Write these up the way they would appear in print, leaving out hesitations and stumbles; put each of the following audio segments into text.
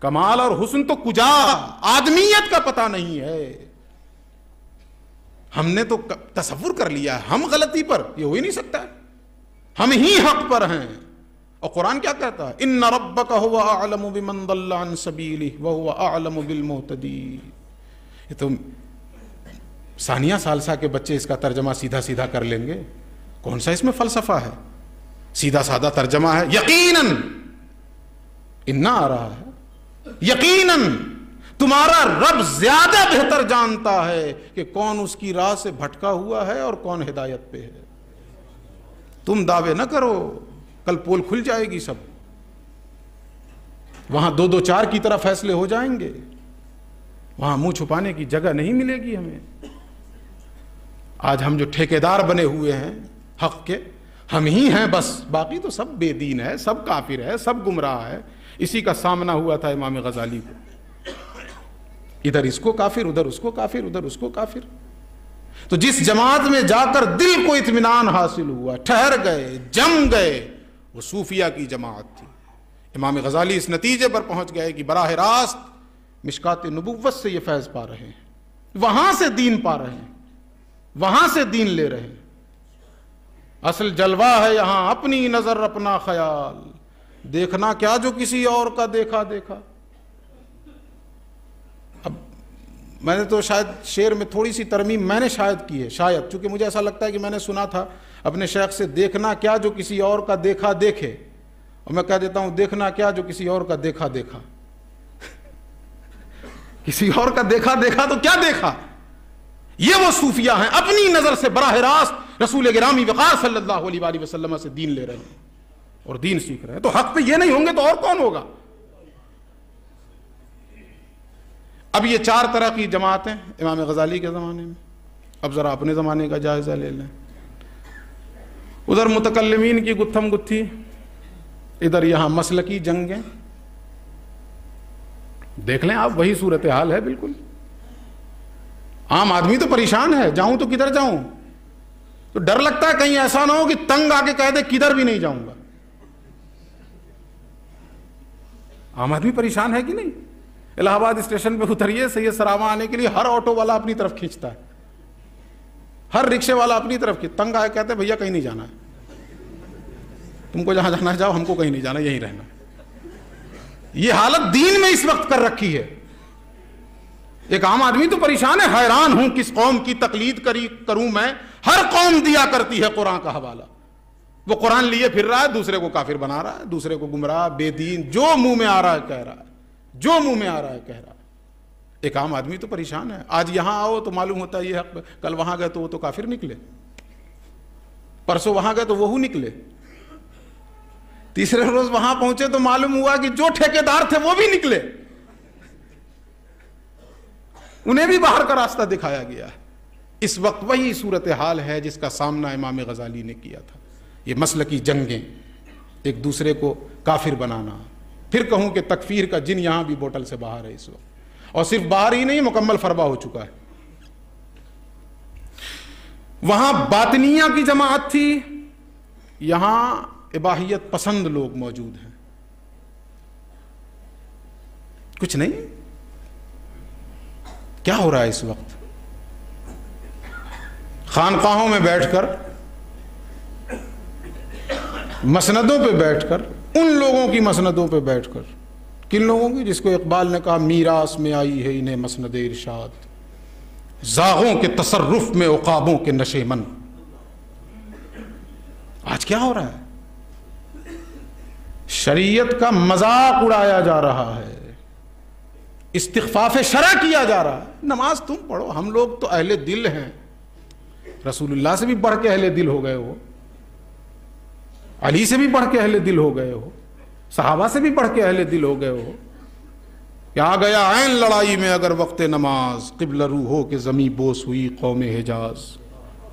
کمال اور حسن تو کجا، آدمیت کا پتہ نہیں ہے. ہم نے تو تصور کر لیا ہے ہم غلطی پر، یہ ہو ہی نہیں سکتا ہے، ہم ہی حق پر ہیں. اور قرآن کیا کہتا ہے؟ ان ربک هو اعلم بمن ضل عن سبیلہ وهو اعلم بالمہتدین. یہ تو ثانیہ ثالثہ کے بچے اس کا ترجمہ سیدھا سیدھا کر لیں گے. کون سا اس میں فلسفہ ہے؟ سیدھا سادہ ترجمہ ہے یقیناً. انا آ رہا ہے یقیناً تمہارا رب زیادہ بہتر جانتا ہے کہ کون اس کی راہ سے بھٹکا ہوا ہے اور کون ہدایت پہ ہے. تم دعوے نہ کرو، کل پول کھل جائے گی سب. وہاں 2-2-4 کی طرح فیصلے ہو جائیں گے. وہاں منہ چھپانے کی جگہ نہیں ملے گی ہمیں. آج ہم جو ٹھیکیدار بنے ہوئے ہیں حق کے، ہم ہی ہیں بس، باقی تو سب بے دین ہے، سب کافر ہے، سب گمراہ ہے. اسی کا سامنا ہوا تھا امام غزالی کو، ادھر اس کو کافر، ادھر اس کو کافر، ادھر اس کو کافر. تو جس جماعت میں جا کر دل کو اطمینان حاصل ہوا، ٹھہر گئے، جم گئے، وہ صوفیہ کی جماعت تھی. امام غزالی اس نتیجے پر پہنچ گئے کہ براہ راست مشکات نبوت سے یہ فیض پا رہے ہیں، وہاں سے دین پا رہے ہیں، وہاں سے دین لے رہے ہیں. اصل جلوہ ہے یہاں اپنی نظر اپنا خیال، دیکھنا کیا جو کسی اور کا دیکھا دیکھا. اب میں نے تو شاید شعر میں تھوڑی سی ترمیم میں نے شاید کی ہے، شاید، چونکہ مجھے ایسا لگتا ہے کہ میں نے سنا تھا اپنے شیخ سے، دیکھنا کیا جو کسی اور کا دیکھا دیکھے، اور میں کہہ دیتا ہوں دیکھنا کیا جو کسی اور کا دیکھا دیکھا. کسی اور کا دیکھا دیکھا تو کیا دیکھا. یہ وہ صوفیہ ہیں اپنی نظر سے براہ راست رسول گرامی وقار صلی اللہ علیہ وآلہ وسلم سے دین لے رہے ہیں اور دین سیکھ رہے ہیں. تو حق پہ یہ نہیں ہوں گے تو اور کون ہوگا. اب یہ 4 طرح کی جماعتیں امام غزالی کے زمانے میں. اب ذرا اپنے زمانے کا جائزہ لے لیں. ادھر متکلمین کی گتھم گتھی، ادھر یہاں مسلکی جنگیں. دیکھ لیں آپ، وہی صورتحال ہے بالکل. عام آدمی تو پریشان ہے، جاؤں تو کدھر جاؤں. تو ڈر لگتا ہے کہیں ایسا نہ ہو کہ تنگ آ کے کہہ دے کدھر بھی نہیں جاؤں گا. عام آدمی پریشان ہے کہ نہیں. الہ آباد اسٹیشن پہ اتریے، سید سراواں آنے کے لیے ہر آٹو والا اپنی طرف کھینچتا ہے، ہر رکشے والا اپنی طرف تنگ آئے کہتے ہیں بھیا کہیں نہیں جانا ہے، تم کو جہاں جانا ہے جاؤ، ہم کو کہیں نہیں جانا، یہیں رہنا. یہ حالت دین میں اس وقت کر رکھی ہے. ایک عام آدمی تو پریشان ہے، حیران ہوں کس قوم کی تقلید کروں میں. ہر قوم دیا کرتی ہے قرآن کا حوالہ، وہ قرآن لیے پھر رہا ہے، دوسرے کو کافر بنا رہا ہے، دوسرے کو گمراہ بے دین، جو منہ میں آ رہا ہے کہہ رہا ہے، جو منہ میں آ رہا ہے کہہ رہا ہے. ایک عام آدمی تو پریشان ہے. آج یہاں آؤ تو معلوم ہوتا ہے یہ حق، کل وہاں گئے تو وہ تو کافر نکلے، پرسوں وہاں گئے تو وہ نکلے، تیسرے روز وہاں پہنچے تو معلوم ہوا کہ جو ٹھیکیدار تھے وہ بھی نکلے، انہیں بھی باہر کا راستہ دکھایا گیا ہے. اس وقت وہی صورتحال ہے جس کا سامنا امام غزالی نے کیا تھا. یہ مسلکی جنگیں، ایک دوسرے کو کافر بنانا. پھر کہوں کہ تکفیر کا جن یہاں بھی بوتل سے باہر ہے اس وقت، اور صرف باہر ہی نہیں، مکمل فربا ہو چکا ہے. وہاں باطنیہ کی جماعت تھی، یہاں اباحیت پسند لوگ موجود ہیں. کچھ نہیں. کیا ہو رہا ہے اس وقت؟ خانقاہوں میں بیٹھ کر، مسندوں پہ بیٹھ کر، ان لوگوں کی مسندوں پہ بیٹھ کر. کن لوگوں کی؟ جس کو اقبال نے کہا میراث میں آئی ہے انہیں مسند ارشاد، زاغوں کے تصرف میں عقابوں کے نشے من. آج کیا ہو رہا ہے؟ شریعت کا مذاق اڑایا جا رہا ہے، استخفاف شرع کیا جا رہا ہے. نماز تم پڑھو، ہم لوگ تو اہل دل ہیں، رسول اللہ سے بھی بڑھ کے اہل دل ہو گئے ہو، علی سے بھی بڑھ کے اہل دل ہو گئے ہو، صحابہ سے بھی بڑھ کے اہل دل ہو گئے ہو. کہ آ گیا عین لڑائی میں اگر وقت نماز، قبلہ رو ہو کہ زمیں بوس ہوئی قوم حجاز.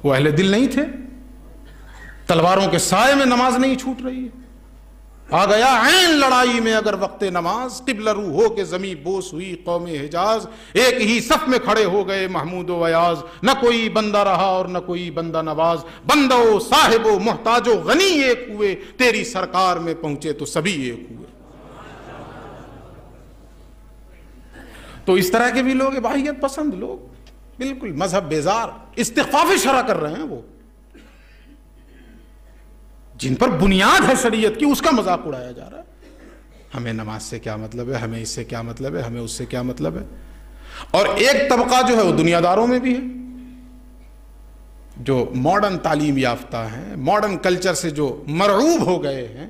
وہ اہل دل نہیں تھے؟ تلواروں کے سائے میں نماز نہیں چھوٹ رہی ہے. آ گیا عین لڑائی میں اگر وقت نماز، قبلہ رو ہو کہ زمیں بوس ہوئی قوم حجاز. ایک ہی صف میں کھڑے ہو گئے محمود و ایاز، نہ کوئی بندہ رہا اور نہ کوئی بندہ نواز. بندہ و صاحب و محتاج و غنی ایک ہوئے، تیری سرکار میں پہنچے تو سبھی ایک ہوئے. تو اس طرح کے بھی لوگ اباحیت پسند لوگ، بالکل مذہب بیزار، استخفاف شرع کر رہے ہیں، وہ جن پر بنیاد ہے شریعت کی اس کا مذاق اڑایا جا رہا ہے. ہمیں نماز سے کیا مطلب ہے، ہمیں اس سے کیا مطلب ہے، ہمیں اس سے کیا مطلب ہے. اور ایک طبقہ جو ہے وہ دنیا داروں میں بھی ہے، جو ماڈرن تعلیم یافتہ ہیں، ماڈرن کلچر سے جو مرعوب ہو گئے ہیں،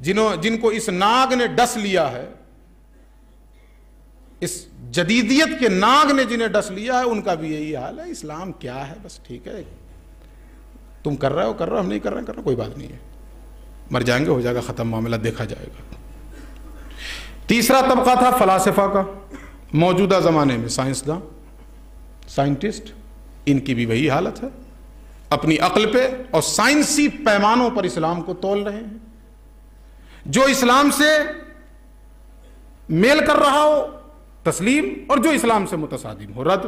جن کو اس ناگ نے ڈس لیا ہے، اس جدیدیت کے ناگ نے جنہیں ڈس لیا ہے، ان کا بھی یہی حال ہے. اسلام کیا ہے، بس ٹھیک ہے، تم کر رہے ہو، ہم نہیں کر رہے کوئی بات نہیں ہے، مر جائیں گے، ہو جائے گا ختم معاملہ، دیکھا جائے گا. تیسرا طبقہ تھا فلاسفہ کا، موجودہ زمانے میں سائنسداں، سائنٹسٹ، ان کی بھی وہی حالت ہے، اپنی عقل پہ اور سائنسی پیمانوں پر اسلام کو تول رہے ہیں. جو اسلام سے میل کر رہا ہو تسلیم، اور جو اسلام سے متصادم ہو رد.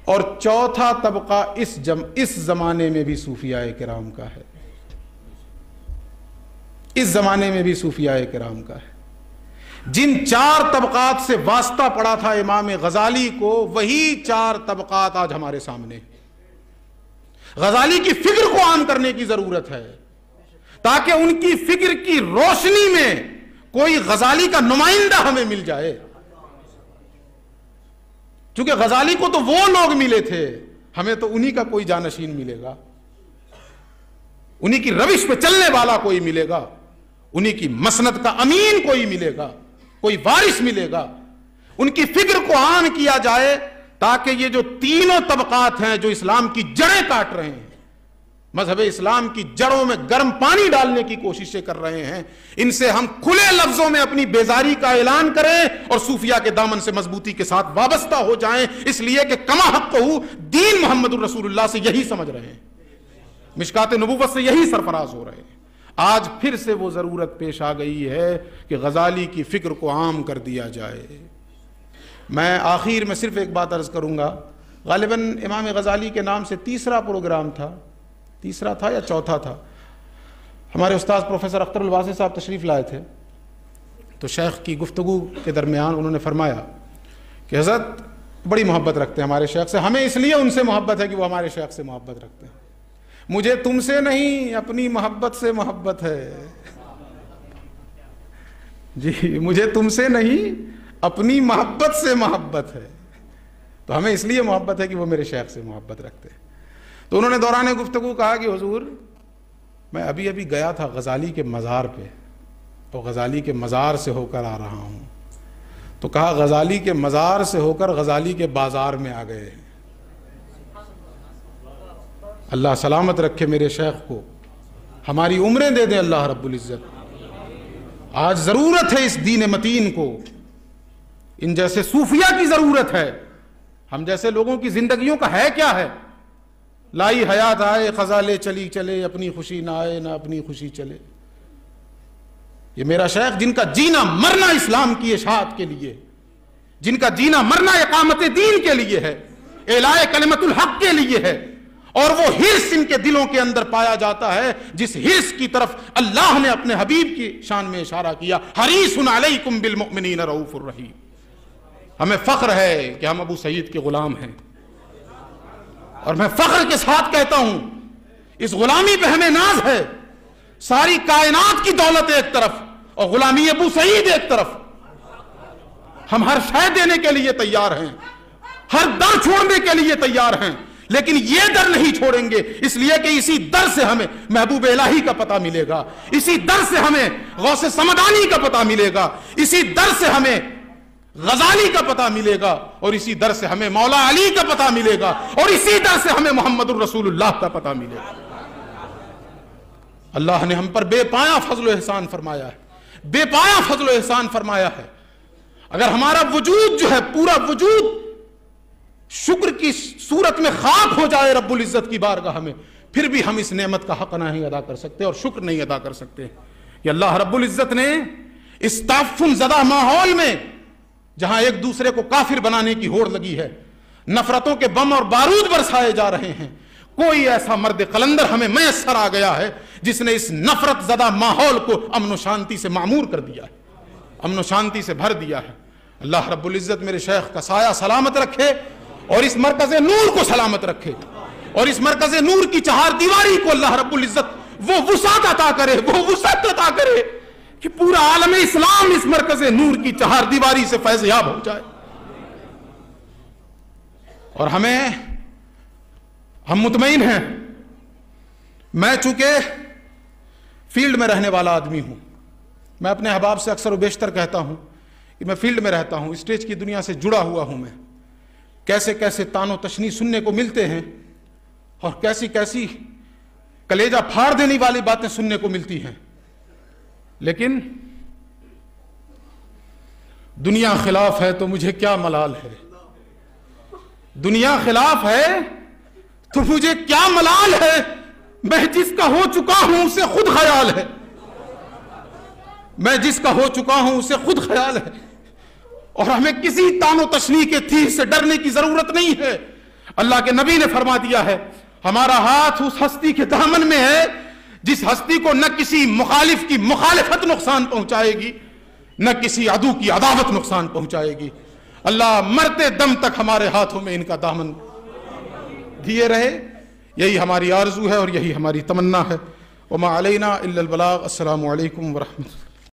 اور چوتھا طبقہ اس زمانے میں بھی صوفیاء کرام کا ہے، اس زمانے میں بھی صوفیاء کرام کا ہے. جن 4 طبقات سے واسطہ پڑا تھا امام غزالی کو، وہی 4 طبقات آج ہمارے سامنے. غزالی کی فکر کو عام کرنے کی ضرورت ہے تاکہ ان کی فکر کی روشنی میں کوئی غزالی کا نمائندہ ہمیں مل جائے. چونکہ غزالی کو تو وہ لوگ ملے تھے، ہمیں تو انہی کا کوئی جانشین ملے گا، انہی کی روش پہ چلنے والا کوئی ملے گا، انہی کی مسند کا امین کوئی ملے گا، کوئی وارث ملے گا. ان کی فکر کو عام کیا جائے تاکہ یہ جو تینوں طبقات ہیں جو اسلام کی جڑیں کاٹ رہے ہیں، مذہب اسلام کی جڑوں میں گرم پانی ڈالنے کی کوششیں کر رہے ہیں، ان سے ہم کھلے لفظوں میں اپنی بیزاری کا اعلان کریں اور صوفیاء کے دامن سے مضبوطی کے ساتھ وابستہ ہو جائیں، اس لیے کہ کما حقہ دین محمد الرسول اللہ سے یہی سمجھ رہے ہیں، مشکات نبوت سے یہی سرفراز ہو رہے ہیں. آج پھر سے وہ ضرورت پیش آ گئی ہے کہ غزالی کی فکر کو عام کر دیا جائے. میں آخر میں صرف ایک بات عرض کروں گا، غالباً امام غزالی کے نام سے تیسرا پروگرام تھا، تیسرا تھا یا چوتھا تھا، ہمارے استاد پروفیسر اختر الواسع صاحب تشریف لائے تھے، تو شیخ کی گفتگو کے درمیان انہوں نے فرمایا کہ حضرت بڑی محبت رکھتے ہیں ہمارے شیخ سے، ہمیں اس لیے ان سے محبت ہے کہ وہ ہمارے شیخ سے محبت رکھتے ہیں، مجھے تم سے نہیں اپنی محبت سے محبت ہے. جی مجھے تم سے نہیں اپنی محبت سے محبت ہے، تو ہمیں اس لیے محبت ہے کہ وہ میرے شیخ سے محبت رکھتے ہیں. تو انہوں نے دوران گفتگو کہا کہ حضور میں ابھی گیا تھا غزالی کے مزار پہ، اور غزالی کے مزار سے ہو کر آ رہا ہوں. تو کہا غزالی کے مزار سے ہو کر غزالی کے بازار میں آ گئے. اللہ سلامت رکھے میرے شیخ کو، ہماری عمریں دے دیں اللہ رب العزت. آج ضرورت ہے اس دین متین کو، ان جیسے صوفیاء کی ضرورت ہے. ہم جیسے لوگوں کی زندگیوں کا ہے کیا ہے؟ لائی حیات آئے خزاں لے چلی چلے، اپنی خوشی نہ آئے نہ اپنی خوشی چلے. یہ میرا شیخ جن کا جینا مرنا اسلام کی اشاعت کے لیے، جن کا جینا مرنا اقامت دین کے لیے ہے، اعلاء کلمت الحق کے لیے ہے، اور وہ حرص ان کے دلوں کے اندر پایا جاتا ہے جس حرص کی طرف اللہ نے اپنے حبیب کی شان میں اشارہ کیا، حریص علیکم بالمؤمنین رؤوف الرحیم. ہمیں فخر ہے کہ ہم ابو سعید کے غلام ہیں، اور میں فخر کے ساتھ کہتا ہوں اس غلامی پہ ہمیں ناز ہے. ساری کائنات کی دولت ایک طرف اور غلامی ابو سعید ایک طرف. ہم ہر شے دینے کے لیے تیار ہیں، ہر در چھوڑنے کے لیے تیار ہیں، لیکن یہ در نہیں چھوڑیں گے، اس لیے کہ اسی در سے ہمیں محبوب الہی کا پتہ ملے گا، اسی در سے ہمیں غوث سمدانی کا پتہ ملے گا، اسی در سے ہمیں غزالی کا پتہ ملے گا، اور اسی در سے ہمیں مولا علی کا پتہ ملے گا، اور اسی در سے ہمیں محمد الرسول اللہ کا پتہ ملے گا. اللہ نے ہم پر بے پایا فضل و احسان فرمایا ہے، بے پایا فضل و احسان فرمایا ہے. اگر ہمارا وجود جو ہے پورا وجود شکر کی صورت میں خاک ہو جائے رب العزت کی بارگاہ میں، پھر بھی ہم اس نعمت کا حق نہیں ادا کر سکتے اور شکر نہیں ادا کر سکتے کہ اللہ رب العزت نے اس تعفن زدہ ماحول میں، جہاں ایک دوسرے کو کافر بنانے کی ہوڑ لگی ہے، نفرتوں کے بم اور بارود برسائے جا رہے ہیں، کوئی ایسا مرد قلندر ہمیں میسر آ گیا ہے جس نے اس نفرت زدہ ماحول کو امن و شانتی سے معمور کر دیا ہے، امن و شانتی سے بھر دیا ہے. اللہ رب العزت میرے شیخ کا سایہ سلامت رکھے اور اس مرکز نور کو سلامت رکھے اور اس مرکز نور کی چہار دیواری کو اللہ رب العزت وہ وسعت عطا کرے، وہ وسعت عطا کرے کہ پورا عالم اسلام اس مرکز نور کی چہار دیواری سے فیض یاب ہو جائے۔ اور ہم مطمئن ہیں، میں چونکہ فیلڈ میں رہنے والا آدمی ہوں، میں اپنے احباب سے اکثر و بیشتر کہتا ہوں کہ میں فیلڈ میں رہتا ہوں، اسٹیج کی دنیا سے جڑا ہوا ہوں، میں کیسے کیسے تان و تشنیع سننے کو ملتے ہیں اور کیسی کیسی کلیجہ پھاڑ دینے والی باتیں سننے کو ملتی ہیں، لیکن دنیا خلاف ہے تو مجھے کیا ملال ہے، دنیا خلاف ہے تو مجھے کیا ملال ہے، میں جس کا ہو چکا ہوں اسے خود خیال ہے، میں جس کا ہو چکا ہوں اسے خود خیال ہے، اور ہمیں کسی تان و تشنیع کے تیر سے ڈرنے کی ضرورت نہیں ہے۔ اللہ کے نبی نے فرما دیا ہے ہمارا ہاتھ اس ہستی کے دامن میں ہے جس ہستی کو نہ کسی مخالف کی مخالفت نقصان پہنچائے گی، نہ کسی عدو کی عداوت نقصان پہنچائے گی۔ اللہ مرتے دم تک ہمارے ہاتھوں میں ان کا دامن دیے رہے، یہی ہماری آرزو ہے اور یہی ہماری تمنا ہے۔ وما علینا الا البلاغ۔ السلام علیکم ورحمۃ اللہ۔